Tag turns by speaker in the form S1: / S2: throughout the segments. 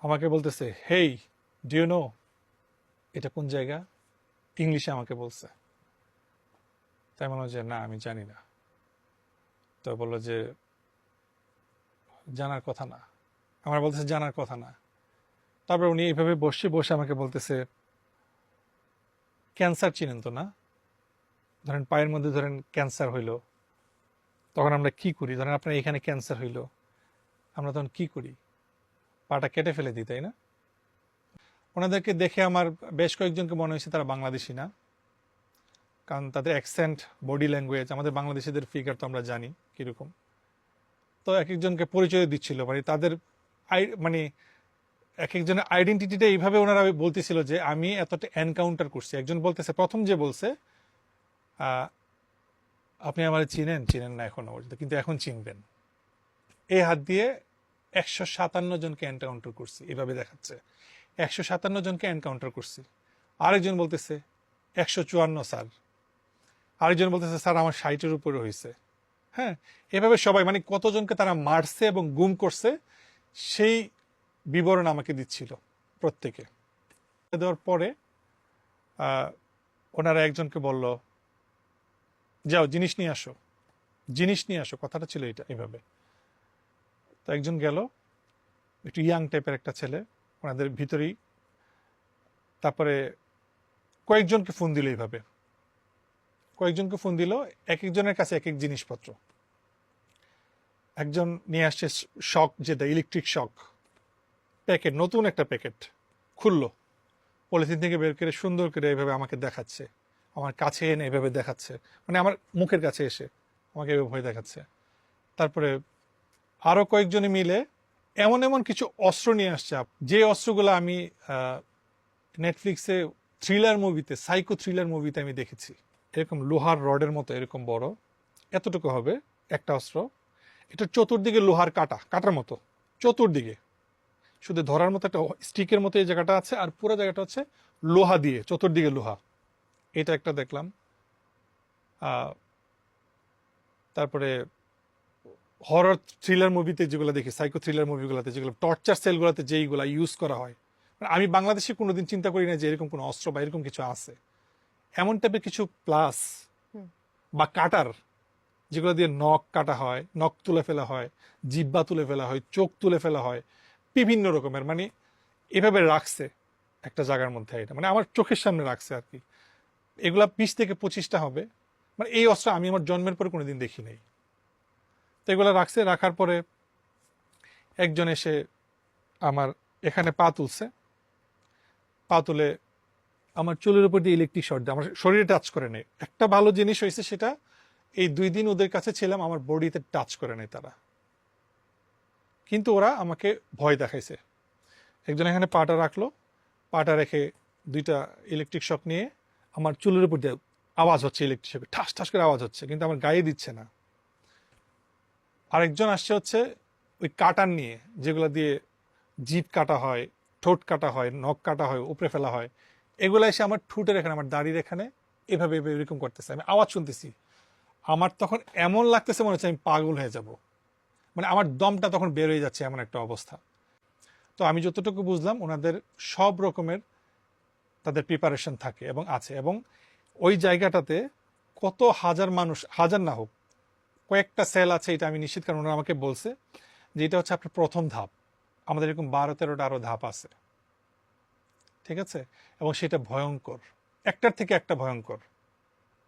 S1: আমাকে বলতেছে, হেই, do you know এটা কোন জায়গা? ইংলিশে আমাকে বলছে। তাই মনে হয় যে না, আমি জানি না। তো বললো যে জানার কথা না। আমার বলতেছে জানার কথা না। তারপর উনি এইভাবে বসে বসে আমাকে বলতেছে, ক্যান্সার চিনেন তো না? ধরেন পায়ের মধ্যে ধরেন ক্যান্সার হইলো, তখন আমরা কি করি? ধরেন আপনার এখানে ক্যান্সার হইলো, আমরা তখন কি করি? পাটা কেটে ফেলে দিই, তাই না? ওনাদেরকে দেখে আমার বেশ কয়েকজনকে মনে হয়েছে তারা বাংলাদেশি না, কারণ তাদের অ্যাকসেন্ট, বডি ল্যাঙ্গুয়েজ, আমাদের বাংলাদেশিদের ফিগার তো আমরা জানি কিরকম। তো এক একজনকে পরিচয় দিচ্ছিল, মানে তাদের মানে এক একজনের আইডেন্টিটিটা এইভাবে ওনারা বলতেছিল যে আমি এতটা এনকাউন্টার করছি। একজন বলতেছে, প্রথম যে বলছে, আহ, আপনি আমার চিনেন চিনেন না এখনো পর্যন্ত, কিন্তু এখন চিনবেন। এই হাত দিয়ে 157 জনকে এনকাউন্টার করছি, এভাবে দেখাচ্ছে 157 জনকে এনকাউন্টার করছি। আরেকজন বলতেছে 154 স্যার। আরেকজন বলতেছে স্যার আমার 60-এর উপরে হয়েছে। হ্যাঁ, এভাবে সবাই মানে কতজনকে তারা মারছে এবং গুম করছে সেই বিবরণ আমাকে দিচ্ছিল প্রত্যেকে। দেওয়ার পরে ওনারা একজনকে বলল, যাও জিনিস নিয়ে আসো, জিনিস নিয়ে আসো, কথাটা ছিল এটা এভাবে। তো একজন গেল, একটু ইয়াং টাইপের একটা ছেলে ওনাদের ভিতরেই। তারপরে কয়েকজনকে ফোন দিল এইভাবে, কয়েকজনকে ফোন দিল, এক একজনের কাছে এক এক জিনিসপত্র। একজন নিয়ে আসছে শক, যেটা ইলেকট্রিক শক প্যাকেট, নতুন একটা প্যাকেট খুললো, পলিথিন থেকে বের করে সুন্দর করে এইভাবে আমাকে দেখাচ্ছে, আমার কাছে এনে এভাবে দেখাচ্ছে, মানে আমার মুখের কাছে এসে আমাকে এভাবে ভয় দেখাচ্ছে। তারপরে আরো কয়েকজনে মিলে এমন এমন কিছু অস্ত্র নিয়ে আসছে, যে অস্ত্রগুলো আমি নেটফ্লিক্সে থ্রিলার মুভিতে, সাইকো থ্রিলার মুভিতে আমি দেখেছি। এরকম লোহার রডের মতো, এরকম বড়, এতটুকু হবে একটা অস্ত্র। এটা চতুর্দিকে লোহার কাটা, কাটার মতো চতুর্দিকে, শুধু ধরার মতো একটা স্টিকের মতো এই জায়গাটা আছে, আর পুরো জায়গাটা হচ্ছে লোহা দিয়ে, চতুর্দিকে লোহা। এটা একটা দেখলাম। তারপরে হরর থ্রিলার মুভিতে যেগুলো দেখি, সাইকো থ্রিলার মুভিগুলোতে যেগুলো টর্চার সেলগুলোতে যেইগুলো ইউজ করা হয়, মানে আমি বাংলাদেশে কোনোদিন চিন্তা করি না যে এরকম কোনো অস্ত্র বা এরকম কিছু আছে। এমন টাইপের কিছু প্লাস বা কাটার, যেগুলো দিয়ে নখ কাটা হয়, নখ তুলে ফেলা হয়, জিব্বা তুলে ফেলা হয়, চোখ তুলে ফেলা হয়, বিভিন্ন রকমের, মানে এভাবে রাখছে একটা জায়গার মধ্যে। এটা মানে আমার চোখের সামনে রাখছে আর কি। এগুলা 20 থেকে 25টা হবে। মানে এই অস্ত্র আমি আমার জন্মের পরে কোনোদিন দেখি নাই। তো এগুলো রাখছে, রাখার পরে একজন এসে আমার এখানে পা তুলছে, পা তুলে আমার চুলের উপর দিয়ে ইলেকট্রিক শর্ট দিয়ে আমার শরীরে টাচ করে নেই। একটা ভালো জিনিস হয়েছে, সেটা এই 2 দিন ওদের কাছে ছিলাম, আমার বডিতে টাচ করে নেই তারা, কিন্তু ওরা আমাকে ভয় দেখাইছে। একজন এখানে পাটা রাখলো, পাটা রেখে দুইটা ইলেকট্রিক শক নিয়ে আমার চুলের উপর দিয়ে আওয়াজ হচ্ছে, ইলেকট্রিক শকে ঠাস ঠাস করে আওয়াজ হচ্ছে, কিন্তু আমার গায়ে দিচ্ছে না। আরেকজন আসছে হচ্ছে ওই কাটার নিয়ে, যেগুলো দিয়ে জিভ কাটা হয়, ঠোঁট কাটা হয়, নখ কাটা হয়, উপরে ফেলা হয়, এগুলো এসে আমার ঠোঁটের এখানে, আমার দাড়ির এখানে এভাবে এভাবে এরকম করতেছে। আমি আওয়াজ শুনতেছি, আমার তখন এমন লাগতেছে মনে হচ্ছে আমি পাগল হয়ে যাব, মানে আমার দমটা তখন বের হয়ে যাচ্ছে, এমন একটা অবস্থা। তো আমি যতটুকু বুঝলাম, ওনাদের সব রকমের তাদের প্রিপারেশন থাকে এবং আছে, এবং ওই জায়গাটাতে কত হাজার মানুষ, হাজার না হোক, কয়েকটা সেল আছে, এটা আমি নিশ্চিত, কারণ ওনারা আমাকে বলছে যে এটা হচ্ছে আপনার প্রথম ধাপ, আমাদের এরকম 12-13টা আরো ধাপ আছে, ঠিক আছে? এবং সেটা ভয়ঙ্কর, একটার থেকে একটা ভয়ঙ্কর।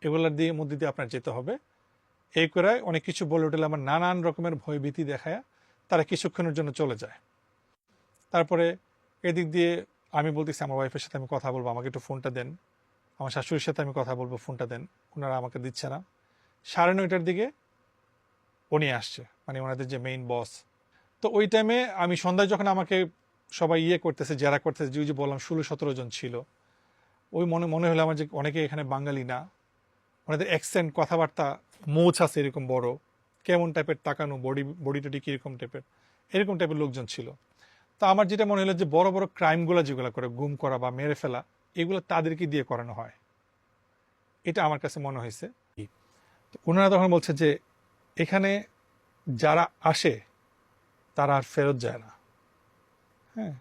S1: এগুলোর দিয়ে মধ্যে দিয়ে আপনার যেতে হবে। এই করে অনেক কিছু বলে উঠলে আমার নানান রকমের ভয়ভীতি দেখায় তারা কিছুক্ষণের জন্য চলে যায়। তারপরে এদিক দিয়ে আমি বলতেছি আমার ওয়াইফের সাথে আমি কথা বলবো, আমাকে একটু ফোনটা দেন, আমার শাশুড়ির সাথে আমি কথা বলবো, ফোনটা দেন। ওনারা আমাকে দিচ্ছে না। 9:30টার দিকে উনি আসছে, মানে ওনাদের যে মেইন বস। তো ওই টাইমে আমি সন্ধ্যায় যখন আমাকে সবাই ইয়ে করতেছে, জেরা করতেছে, যে বললাম 16-17 জন ছিল, ওই মনে মনে হলো আমার যে অনেকে এখানে বাঙালি না, ওনাদের অ্যাকসেন্ট, কথাবার্তা, মোচ আছে এরকম বড়, কেমন টাইপের তাকানো, বডি টডি কিরকম টাইপের, এরকম টাইপের লোকজন ছিল। তো আমার যেটা মনে হলো যে বড় বড় ক্রাইমগুলো যেগুলো করে, গুম করা বা মেরে ফেলা, এগুলো তাদেরকে দিয়ে করানো হয়, এটা আমার কাছে মনে হয়েছে। ওনারা তখন বলছে যে এখানে যারা আসে তারা আর ফেরত যায় না। হ্যাঁ,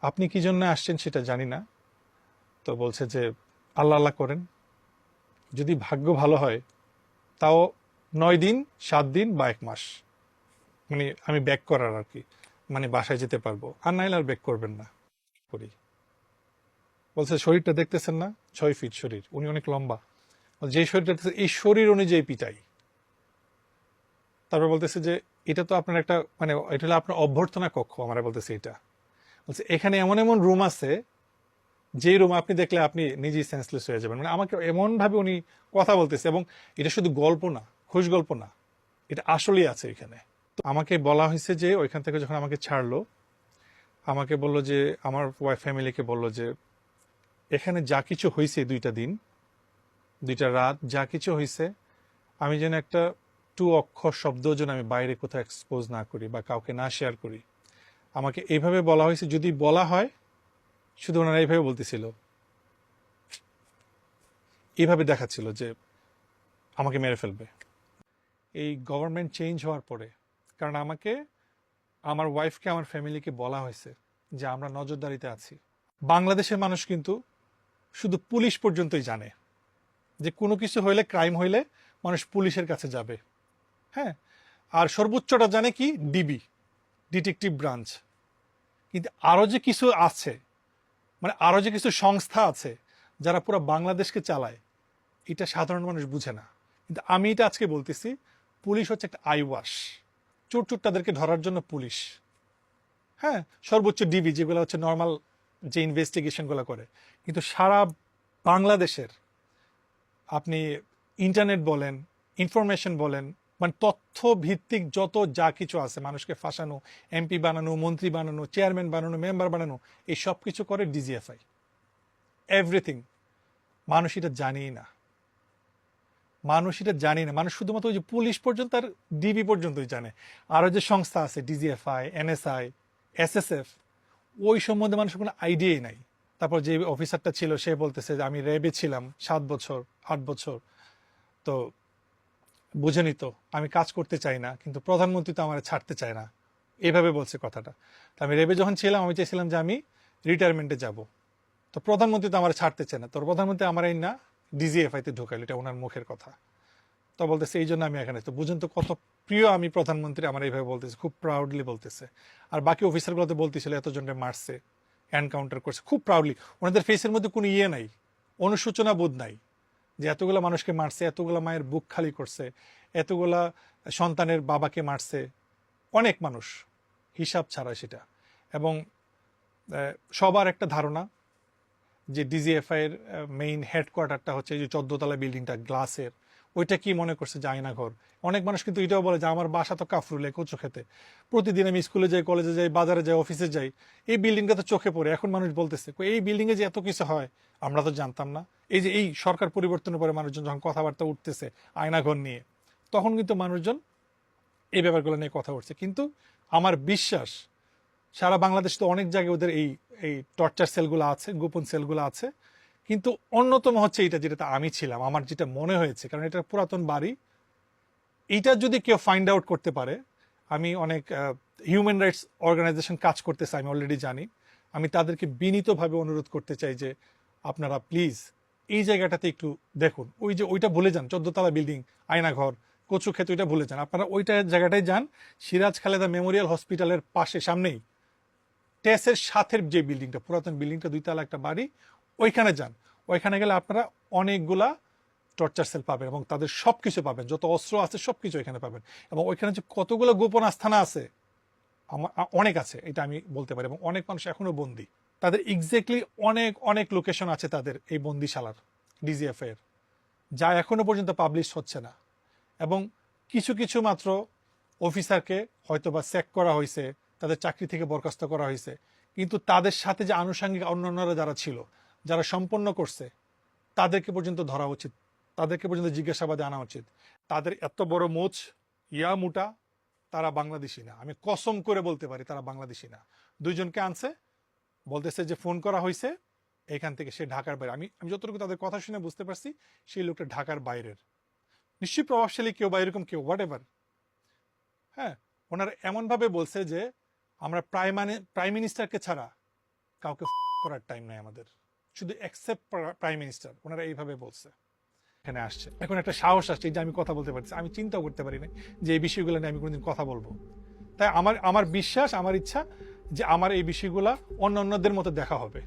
S1: আপনি কি জন্য আসছেন সেটা জানি না। তো বলছে যে আল্লাহ আল্লাহ করেন, যদি ভাগ্য ভালো হয় তাও 9 দিন, 7 দিন বা 1 মাস, মানে আমি ব্যাক করার আর কি, মানে বাসায় যেতে পারবো, আর নাইলে আর ব্যাক করবেন না করি। বলছে শরীরটা দেখতেছেন না, 6 ফিট শরীর, উনি অনেক লম্বা, যে শরীরটা দেখতেছে এই শরীর অনুযায়ী পিটাই। তারপর বলতেছে যে এটা তো আপনার একটা মানে এটা হলো আপনার অভ্যর্থনা কক্ষ, আমরা বলতেছে এটা। বলছে এখানে এমন এমন রুম আছে যে রুম আপনি দেখলে আপনি নিজেই সেন্সলেস হয়ে যাবেন, মানে আমাকে এমন ভাবে উনি কথা বলতেছে। এবং এটা শুধু গল্প না, খুশ গল্প না, এটা আসলেই আছে এখানে। তো আমাকে বলা হয়েছে যে ওইখান থেকে যখন আমাকে ছাড়লো, আমাকে বলল যে আমার ওয়াইফ ফ্যামিলিকে বলল যে এখানে যা কিছু হয়েছে 2টা দিন 2টা রাত যা কিছু হয়েছে, আমি যেন একটা 2 অক্ষর শব্দ যেন আমি বাইরে কোথাও এক্সপোজ না করি বা কাউকে না শেয়ার করি। আমাকে এইভাবে বলা হয়েছে, যদি বলা হয়, শুধু ওনারা এইভাবে বলতেছিল, এইভাবে দেখাচ্ছিল যে আমাকে মেরে ফেলবে। এই গভর্নমেন্ট চেঞ্জ হওয়ার পরে, কারণ আমাকে, আমার ওয়াইফকে, আমার ফ্যামিলিকে বলা হয়েছে যে আমরা নজরদারিতে আছি। বাংলাদেশের মানুষ কিন্তু শুধু পুলিশ পর্যন্তই জানে, যে কোনো কিছু হইলে, ক্রাইম হইলে মানুষ পুলিশের কাছে যাবে। হ্যাঁ, আর সর্বোচ্চটা জানে কি, ডিবি, ডিটেকটিভ ব্রাঞ্চ। কিন্তু আরো যে কিছু আছে, মানে আরো যে কিছু সংস্থা আছে যারা পুরো বাংলাদেশকে চালায়, এটা সাধারণ মানুষ বুঝে না। কিন্তু আমি এটা আজকে বলতেছি, পুলিশ হচ্ছে একটা আই ওয়াশ। চোর চোর তাদেরকে ধরার জন্য পুলিশ, হ্যাঁ, সর্বোচ্চ ডিবি যেগুলো হচ্ছে নর্মাল যে ইনভেস্টিগেশনগুলো করে। কিন্তু সারা বাংলাদেশের আপনি ইন্টারনেট বলেন, ইনফরমেশন বলেন, মানে তথ্য ভিত্তিক যত যা কিছু আছে, মানুষকে ফাঁসানো, এমপি বানানো, মন্ত্রী বানানো, চেয়ারম্যান বানানো, মেম্বার বানানো, এই সব কিছু করে ডিজিএফআই। এভরিথিং। মানুষ এটা জানেই না, মানুষ এটা জানি না, মানুষ শুধুমাত্র ওই যে পুলিশ পর্যন্ত আর ডিবি পর্যন্তই জানে। আরও যে সংস্থা আছে, ডিজিএফআই, এনএসআই, এসএসএফ, ওই সম্বন্ধে মানুষের কোনো আইডিয়াই নাই। তারপর যে অফিসারটা ছিল সে বলতেছে যে আমি র্যাবে ছিলাম 7 বছর, 8 বছর, তো বুঝেনি তো আমি কাজ করতে চাই না, কিন্তু প্রধানমন্ত্রী তো আমার ছাড়তে চায় না, এইভাবে বলছে কথাটা। তো আমি রেবে যখন ছিলাম আমি চাইছিলাম যে আমি রিটায়ারমেন্টে যাব, তো প্রধানমন্ত্রী তো আমার ছাড়তে চায় না, তোর প্রধানমন্ত্রী আমার এই না ডিজিএফআইতে ঢুকাইল, এটা ওনার মুখের কথা। তো বলতেছে এই জন্য আমি এখানে, তো বুঝুন তো কত প্রিয় আমি প্রধানমন্ত্রী, আমার এইভাবে বলতেছে, খুব প্রাউডলি বলতেছে। আর বাকি অফিসারগুলো তো বলতেছিল এতজনকে মারছে, এনকাউন্টার করছে, খুব প্রাউডলি। ওনাদের ফেসের মধ্যে কোনো ইয়ে নাই, অনুশোচনা বোধ নাই, যে এতগুলো মানুষকে মারছে, এতগুলো মায়ের বুক খালি করছে, এতগুলা সন্তানের বাবাকে মারছে, অনেক মানুষ, হিসাব ছাড়া সেটা। এবং সবার একটা ধারণা যে ডিজিএফআই এর মেইন হেডকোয়ার্টারটা হচ্ছে এই যে 14 তলা বিল্ডিংটা গ্লাসের, ওইটা কি মনে করছে যে আয়নাঘর। অনেক মানুষ কিন্তু এটাও বলে যে আমার বাসা তো কাফরুলে, কচু খেতে, প্রতিদিন আমি স্কুলে যাই, কলেজে যাই, বাজারে যাই, অফিসে যাই, এই বিল্ডিংটা তো চোখে পড়ে। এখন মানুষ বলতেছে এই বিল্ডিংয়ে যে এত কিছু হয় আমরা তো জানতাম না। এই যে এই সরকার পরিবর্তনের পরে মানুষজন যখন কথাবার্তা উঠতেছে আয়নাঘর নিয়ে, তখন কিন্তু মানুষজন এই ব্যাপারগুলো নিয়ে কথা উঠছে। কিন্তু আমার বিশ্বাস সারা বাংলাদেশ তো অনেক জায়গায় ওদের এই এই টর্চার সেলগুলো আছে, গোপন সেলগুলো আছে। কিন্তু অন্যতম হচ্ছে এটা, যেটা আমি ছিলাম, আমার যেটা মনে হয়েছে, কারণ এটা পুরাতন বাড়ি, এইটা যদি কেউ ফাইন্ড আউট করতে পারে, আমি অনেক হিউম্যান রাইটস অর্গানাইজেশন কাজ করতেছে, আমি অলরেডি জানি, আমি তাদেরকে বিনীতভাবে অনুরোধ করতে চাই যে আপনারা প্লিজ এই জায়গাটাতে একটু দেখুন। ওই যে ওইটা ভুলে যান, 14 তলা বিল্ডিং, আয়নাঘর, কচু ক্ষেত, ওইটা ভুলে যান, আপনারা ওইটা জায়গাটায় যান, সিরাজ খালেদা মেমোরিয়াল হসপিটালের পাশে, সামনেই টেসের সাথের যে বিল্ডিংটা, পুরাতন বিল্ডিংটা, 2 তলা একটা বাড়ি, ওইখানে যান। ওইখানে গেলে আপনারা অনেকগুলা টর্চার সেল পাবেন এবং তাদের সবকিছু পাবেন, যত অস্ত্র আছে সবকিছু এখানে পাবেন। এবং ওইখানে যে কতগুলো গোপন আস্থানা আছে, আমার অনেক আছে, এটা আমি বলতে পারি। এবং অনেক মানুষ এখনো বন্দী, তাদের এক্স্যাক্টলি অনেক অনেক লোকেশন আছে তাদের এই বন্দিশালার, ডিজিএফ এর, যা এখনো পর্যন্ত পাবলিশ হচ্ছে না। এবং কিছু কিছু মাত্র অফিসারকে হয়তো বা স্যাক করা হয়েছে, তাদের চাকরি থেকে বরখাস্ত করা হয়েছে, কিন্তু তাদের সাথে যে আনুষঙ্গিক অন্যান্যরা যারা ছিল, যারা সম্পন্ন করছে, তাদেরকে পর্যন্ত ধরা উচিত, তাদেরকে পর্যন্ত জিজ্ঞাসাবাদে আনা উচিত। তাদের এত বড় মোচ, ইয়া মুটা, তারা বাংলাদেশি না, আমি কসম করে বলতে পারি তারা বাংলাদেশি না। 2জনকে আনছে, বলতেছে যে ফোন করা হয়েছে এখান থেকে, সে ঢাকার বাইরে। আমি আমি যতটুকু তাদের কথা শুনে বুঝতে পারছি সেই লোকটা ঢাকার বাইরের, নিশ্চয়ই প্রভাবশালী কেউ বা এরকম কেউ, হোয়াট এভার। হ্যাঁ, ওনারা এমনভাবে বলছে যে আমরা প্রাইম মিনিস্টারকে ছাড়া কাউকে করার টাইম নাই আমাদের, শুধু অ্যাকসেপ্ট প্রাইম মিনিস্টার, ওনারা এইভাবে বলছে, এখানে আসছে। এখন একটা সাহস আসছে যে আমি কথা বলতে পারছি, আমি চিন্তাও করতে পারি না যে এই বিষয়গুলো নিয়ে আমি কোনোদিন কথা বলবো। তাই আমার বিশ্বাস, আমার ইচ্ছা যে আমার এই বিষয়গুলা অন্যদের মতো দেখা হবে।